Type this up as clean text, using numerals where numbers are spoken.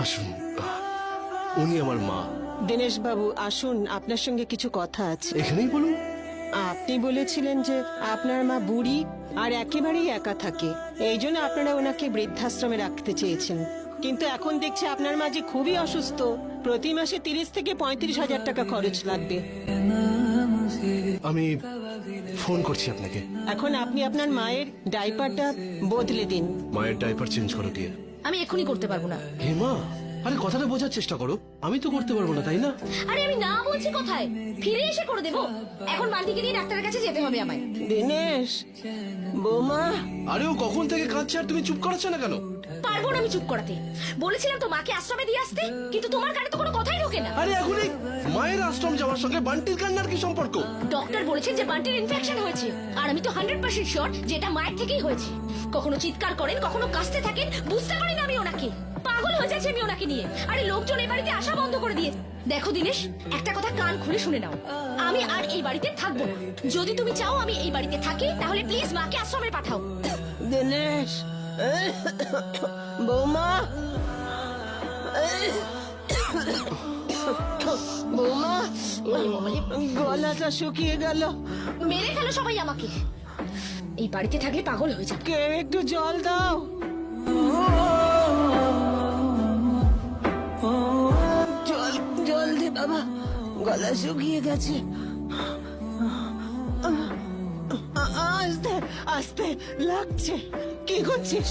আসুন, উনি আমার মা। দীনেশ বাবু আসুন, আপনার সঙ্গে কিছু কথা আছে। এখানেই বলুন। আপনি বলেছিলেন যে আপনার মা বুড়ি আর একেবারেই একা থাকে, এই জন্য আপনারা ওনাকে বৃদ্ধাশ্রমে রাখতে চেয়েছেন। কিন্তু এখন দেখছি আপনার মা যে খুবই অসুস্থ, প্রতি মাসে 30 থেকে 35,000 টাকা খরচ লাগবে। আমি ফোন করছি আপনাকে। এখন আপনি আপনার মায়ের ডাইপারটা বদলে দিন। মায়ের ডাইপার চেঞ্জ করো দিয়ে। আমি এখনই করতে পারবো না। হে মা, আরে কথাটা বোঝার চেষ্টা করো। আমি তো করতে পারবো না, তাই না? আরে আমি না বলছি কোথায়, ফিরে এসে করে দেবো। এখন বান্টিকে নিয়ে ডাক্তারের কাছে যেতে হবে আমায়। দীনেশ, বৌমা। আরে ও কখন থেকে কাঁদছে আর তুমি চুপ করাচ্ছ না কেন? পারবো না আমি চুপ করাতে। বলেছিলাম তো মাকে আশ্রমে দিয়ে আসতে, কিন্তু তোমার কানে তো কোনো কথাই ঢোকে না। আরে এখনই মায়ের আশ্রম যাওয়ার সঙ্গে বান্টির কান্নার কি সম্পর্ক? ডক্টর বলেছেন যে বান্টির ইনফেকশন হয়েছে, আর আমি তো 100% শিওর যেটা মায়ের থেকেই হয়েছে। কখনো চিৎকার করেন, কখনো কাশতে থাকেন, বুঝতে পারি না আমি ওনাকে। পাগল হয়ে যাচ্ছে আমি ওনাকে নিয়ে। আরে লোকজন এই বাড়িতে আসা বন্ধ করে দিয়েছে। দেখো দিনেশ, একটা কথা কান খুলে শুনে নাও, আমি আর এই বাড়িতে থাকবো না। যদি তুমি চাও আমি এই বাড়িতে থাকি, তাহলে প্লিজ মাকে আশ্রমে পাঠাও। দীনেশ, বৌমা, বৌমা, গলাটা শুকিয়ে গেল। মেরে ফেলো সবাই আমাকে। এই বাড়িতে থাকলে পাগল হয়ে যাবে। কে একটু জল দাও। জল জল দে বাবা, গলা শুকিয়ে গেছে। আস্তে আস্তে লাগছে। কি করছিস?